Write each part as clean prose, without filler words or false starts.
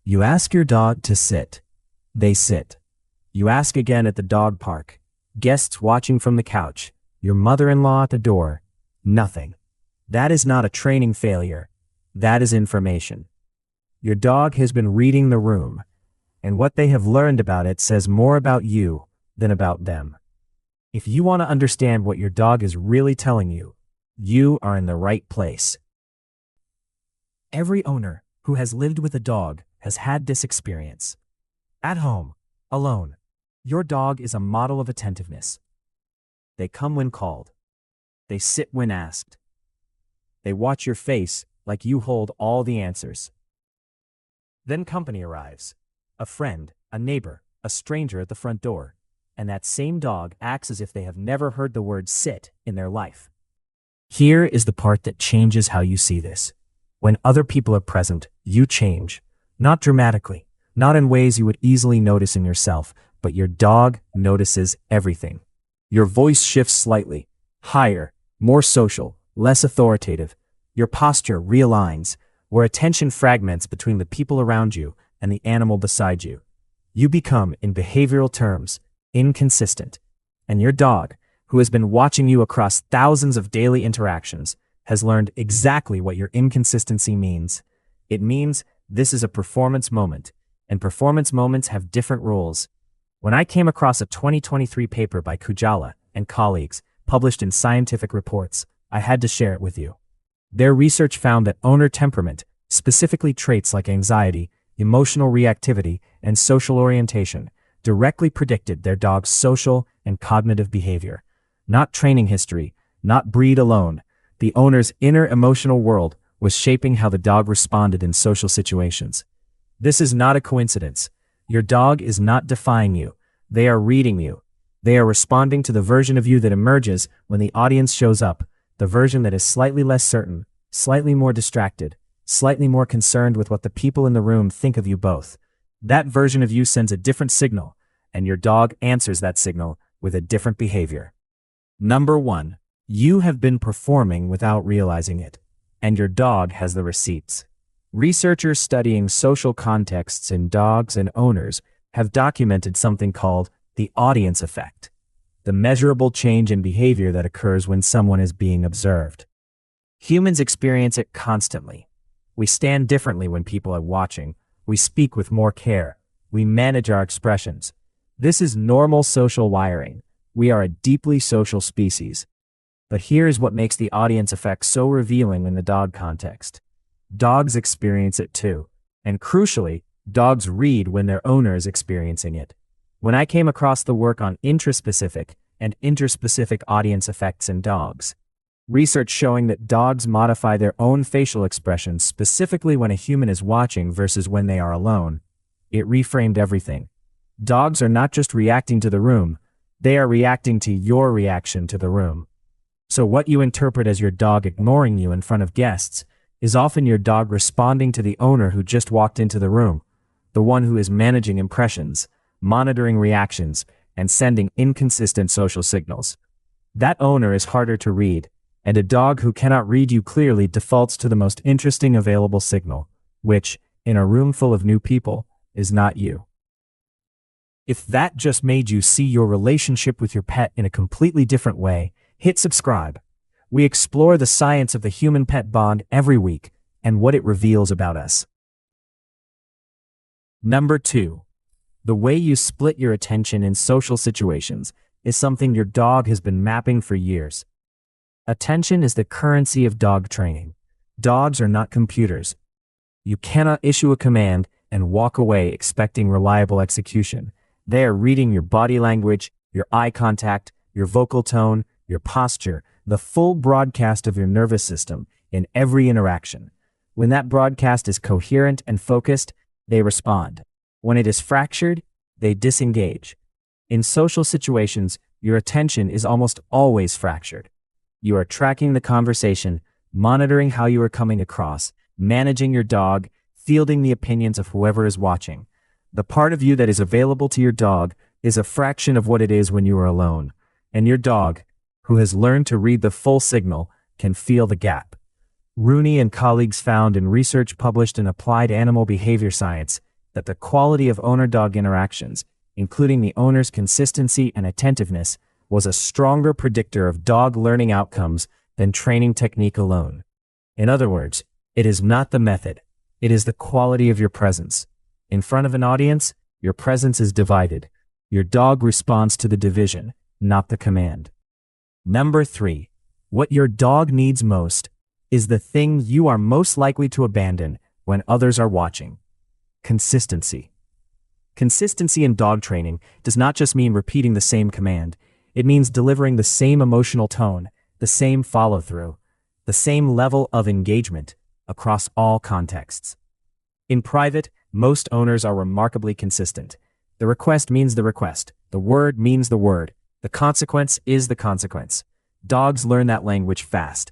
You ask your dog to sit. They sit. You ask again at the dog park. Guests watching from the couch. Your mother-in-law at the door. Nothing. That is not a training failure. That is information. Your dog has been reading the room, and what they have learned about it says more about you than about them. If you want to understand what your dog is really telling you, you are in the right place. Every owner who has lived with a dog has had this experience. At home, alone, your dog is a model of attentiveness. They come when called. They sit when asked. They watch your face like you hold all the answers. Then company arrives. A friend, a neighbor, a stranger at the front door, and that same dog acts as if they have never heard the word sit in their life. Here is the part that changes how you see this. When other people are present, you change. Not dramatically, not in ways you would easily notice in yourself, but your dog notices everything. Your voice shifts slightly, higher, more social, less authoritative. Your posture realigns, where attention fragments between the people around you and the animal beside you. You become, in behavioral terms, inconsistent. And your dog, who has been watching you across thousands of daily interactions, has learned exactly what your inconsistency means. It means this is a performance moment, and performance moments have different rules. When I came across a 2023 paper by Kujala and colleagues, published in Scientific Reports, I had to share it with you. Their research found that owner temperament, specifically traits like anxiety, emotional reactivity, and social orientation, directly predicted their dog's social and cognitive behavior. Not training history, not breed alone. The owner's inner emotional world was shaping how the dog responded in social situations. This is not a coincidence. Your dog is not defying you. They are reading you. They are responding to the version of you that emerges when the audience shows up, the version that is slightly less certain, slightly more distracted, slightly more concerned with what the people in the room think of you both. That version of you sends a different signal, and your dog answers that signal with a different behavior. Number 1. You have been performing without realizing it, and your dog has the receipts. Researchers studying social contexts in dogs and owners have documented something called the audience effect, the measurable change in behavior that occurs when someone is being observed. Humans experience it constantly. We stand differently when people are watching. We speak with more care. We manage our expressions. This is normal social wiring. We are a deeply social species. But here is what makes the audience effect so revealing in the dog context. Dogs experience it too. And crucially, dogs read when their owner is experiencing it. When I came across the work on intraspecific and interspecific audience effects in dogs, research showing that dogs modify their own facial expressions specifically when a human is watching versus when they are alone, it reframed everything. Dogs are not just reacting to the room, they are reacting to your reaction to the room. So what you interpret as your dog ignoring you in front of guests is often your dog responding to the owner who just walked into the room, the one who is managing impressions, monitoring reactions, and sending inconsistent social signals. That owner is harder to read, and a dog who cannot read you clearly defaults to the most interesting available signal, which, in a room full of new people, is not you. If that just made you see your relationship with your pet in a completely different way, hit subscribe. We explore the science of the human-pet bond every week and what it reveals about us. Number 2. The way you split your attention in social situations is something your dog has been mapping for years. Attention is the currency of dog training. Dogs are not computers. You cannot issue a command and walk away expecting reliable execution. They are reading your body language, your eye contact, your vocal tone, your posture, the full broadcast of your nervous system in every interaction. When that broadcast is coherent and focused, they respond. When it is fractured, they disengage. In social situations, your attention is almost always fractured. You are tracking the conversation, monitoring how you are coming across, managing your dog, fielding the opinions of whoever is watching. The part of you that is available to your dog is a fraction of what it is when you are alone, and your dog, who has learned to read the full signal, can feel the gap. Rooney and colleagues found in research published in Applied Animal Behavior Science that the quality of owner-dog interactions, including the owner's consistency and attentiveness, was a stronger predictor of dog learning outcomes than training technique alone. In other words, it is not the method, it is the quality of your presence. In front of an audience, your presence is divided. Your dog responds to the division, not the command. Number 3. What your dog needs most is the thing you are most likely to abandon when others are watching. Consistency. Consistency in dog training does not just mean repeating the same command. It means delivering the same emotional tone, the same follow-through, the same level of engagement across all contexts. In private, most owners are remarkably consistent. The request means the request. The word means the word. The consequence is the consequence. Dogs learn that language fast.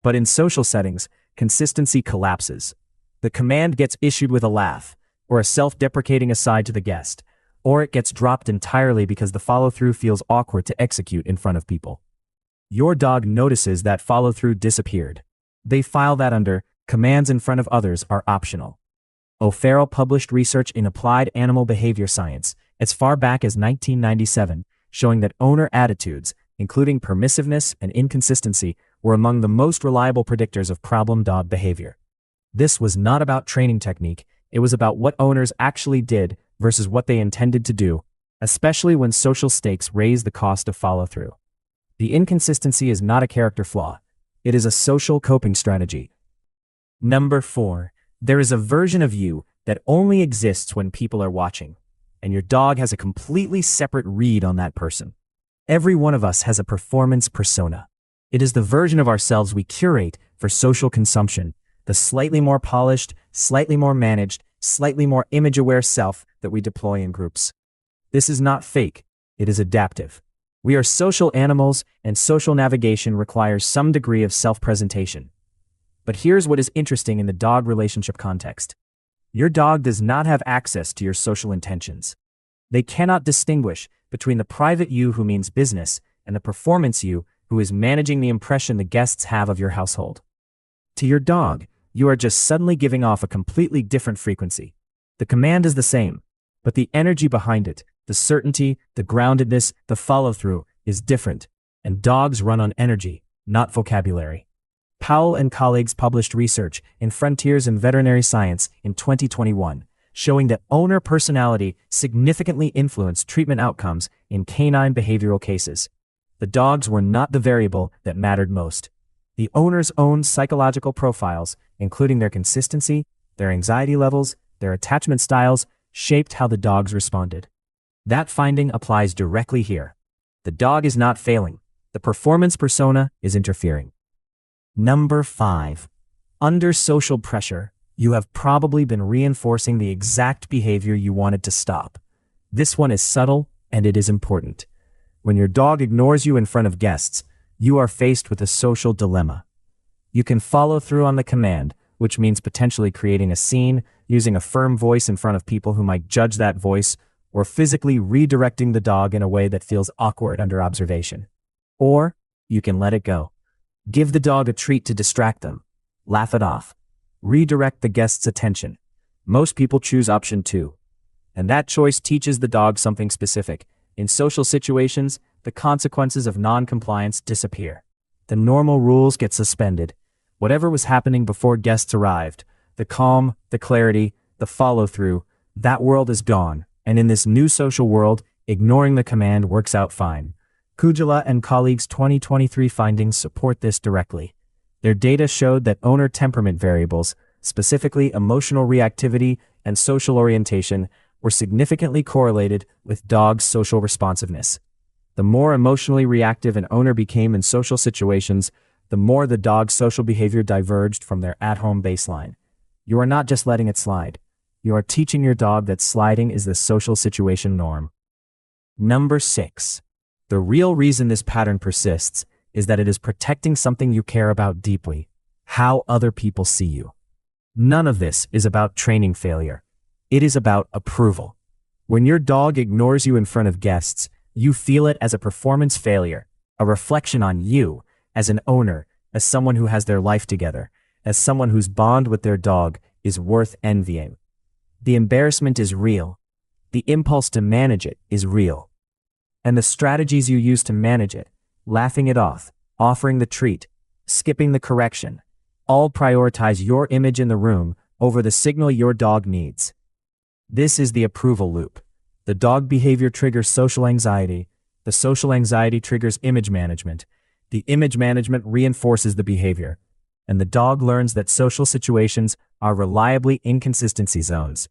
But in social settings, consistency collapses. The command gets issued with a laugh, or a self-deprecating aside to the guest, or it gets dropped entirely because the follow-through feels awkward to execute in front of people. Your dog notices that follow-through disappeared. They file that under commands in front of others are optional. O'Farrell published research in Applied Animal Behavior Science as far back as 1997, showing that owner attitudes, including permissiveness and inconsistency, were among the most reliable predictors of problem dog behavior. This was not about training technique, it was about what owners actually did versus what they intended to do, especially when social stakes raise the cost of follow-through. The inconsistency is not a character flaw, it is a social coping strategy. Number 4. There is a version of you that only exists when people are watching, and your dog has a completely separate read on that person. Every one of us has a performance persona. It is the version of ourselves we curate for social consumption, the slightly more polished, slightly more managed, slightly more image-aware self that we deploy in groups. This is not fake, it is adaptive. We are social animals, and social navigation requires some degree of self-presentation. But here's what is interesting in the dog relationship context. Your dog does not have access to your social intentions. They cannot distinguish between the private you who means business and the performance you who is managing the impression the guests have of your household. To your dog, you are just suddenly giving off a completely different frequency. The command is the same, but the energy behind it, the certainty, the groundedness, the follow-through is different, and dogs run on energy, not vocabulary. Powell and colleagues published research in Frontiers in Veterinary Science in 2021, showing that owner personality significantly influenced treatment outcomes in canine behavioral cases. The dogs were not the variable that mattered most. The owner's own psychological profiles, including their consistency, their anxiety levels, their attachment styles, shaped how the dogs responded. That finding applies directly here. The dog is not failing. The performance persona is interfering. Number 5. Under social pressure, you have probably been reinforcing the exact behavior you wanted to stop. This one is subtle, and it is important. When your dog ignores you in front of guests, you are faced with a social dilemma. You can follow through on the command, which means potentially creating a scene, using a firm voice in front of people who might judge that voice, or physically redirecting the dog in a way that feels awkward under observation. Or, you can let it go. Give the dog a treat to distract them. Laugh it off. Redirect the guest's attention. Most people choose option 2. And that choice teaches the dog something specific. In social situations, the consequences of non-compliance disappear. The normal rules get suspended. Whatever was happening before guests arrived, the calm, the clarity, the follow-through, that world is gone. And in this new social world, ignoring the command works out fine. Kujala and colleagues' 2023 findings support this directly. Their data showed that owner temperament variables, specifically emotional reactivity and social orientation, were significantly correlated with dogs' social responsiveness. The more emotionally reactive an owner became in social situations, the more the dog's social behavior diverged from their at-home baseline. You are not just letting it slide. You are teaching your dog that sliding is the social situation norm. Number 6. The real reason this pattern persists is that it is protecting something you care about deeply, how other people see you. None of this is about training failure. It is about approval. When your dog ignores you in front of guests, you feel it as a performance failure, a reflection on you as an owner, as someone who has their life together, as someone whose bond with their dog is worth envying. The embarrassment is real. The impulse to manage it is real. And the strategies you use to manage it, laughing it off, offering the treat, skipping the correction, all prioritize your image in the room over the signal your dog needs. This is the approval loop. The dog behavior triggers social anxiety. The social anxiety triggers image management. The image management reinforces the behavior. And the dog learns that social situations are reliably inconsistency zones.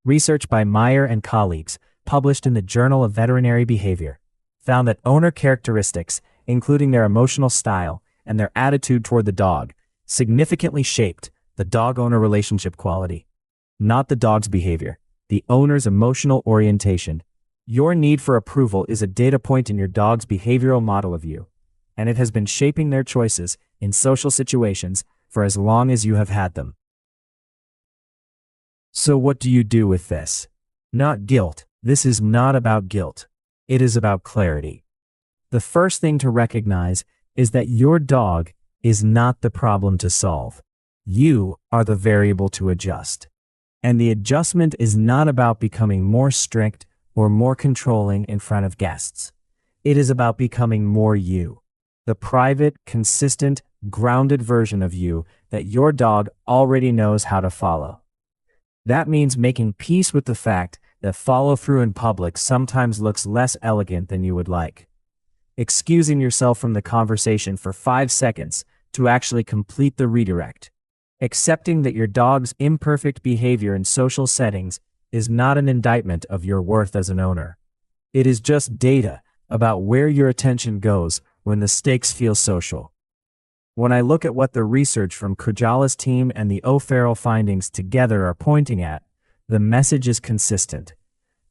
Research by Meyer and colleagues, published in the Journal of Veterinary Behavior, found that owner characteristics, including their emotional style and their attitude toward the dog, significantly shaped the dog-owner relationship quality. Not the dog's behavior, the owner's emotional orientation. Your need for approval is a data point in your dog's behavioral model of you, and it has been shaping their choices in social situations for as long as you have had them. So what do you do with this? Not guilt. This is not about guilt. It is about clarity. The first thing to recognize is that your dog is not the problem to solve. You are the variable to adjust. And the adjustment is not about becoming more strict or more controlling in front of guests. It is about becoming more you. The private, consistent, grounded version of you that your dog already knows how to follow. That means making peace with the fact that follow-through in public sometimes looks less elegant than you would like. Excusing yourself from the conversation for 5 seconds to actually complete the redirect. Accepting that your dog's imperfect behavior in social settings is not an indictment of your worth as an owner. It is just data about where your attention goes when the stakes feel social. When I look at what the research from Kujala's team and the O'Farrell findings together are pointing at, the message is consistent.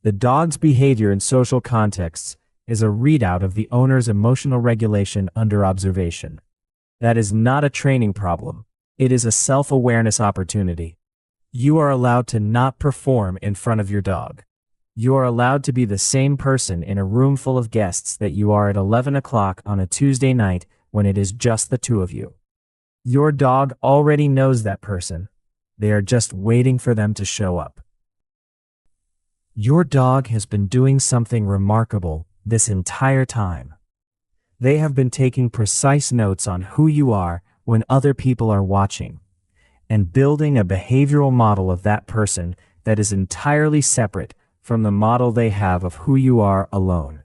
The dog's behavior in social contexts is a readout of the owner's emotional regulation under observation. That is not a training problem. It is a self-awareness opportunity. You are allowed to not perform in front of your dog. You are allowed to be the same person in a room full of guests that you are at 11 o'clock on a Tuesday night when it is just the two of you. Your dog already knows that person. They are just waiting for them to show up. Your dog has been doing something remarkable this entire time. They have been taking precise notes on who you are when other people are watching, and building a behavioral model of that person that is entirely separate from the model they have of who you are alone.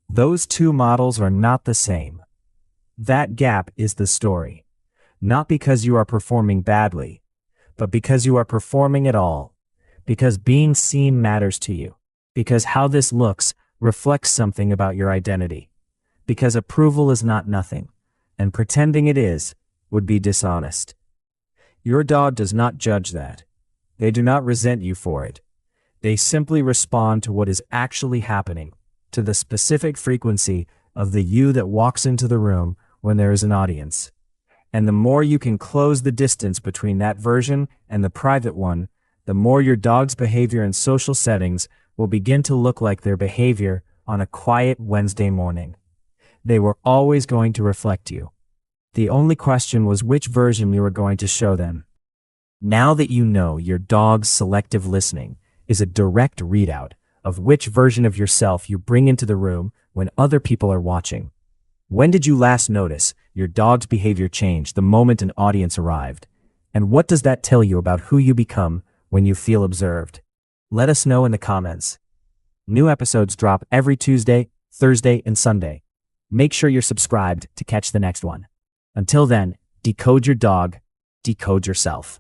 Those two models are not the same. That gap is the story. Not because you are performing badly, but because you are performing at all. Because being seen matters to you. Because how this looks reflects something about your identity. Because approval is not nothing, and pretending it is would be dishonest. Your dog does not judge that. They do not resent you for it. They simply respond to what is actually happening, to the specific frequency of the you that walks into the room when there is an audience. And the more you can close the distance between that version and the private one, the more your dog's behavior in social settings will begin to look like their behavior on a quiet Wednesday morning. They were always going to reflect you. The only question was which version you were going to show them. Now that you know your dog's selective listening is a direct readout of which version of yourself you bring into the room when other people are watching. When did you last notice your dog's behavior change the moment an audience arrived? And what does that tell you about who you become when you feel observed? Let us know in the comments. New episodes drop every Tuesday, Thursday, and Sunday. Make sure you're subscribed to catch the next one. Until then, decode your dog, decode yourself.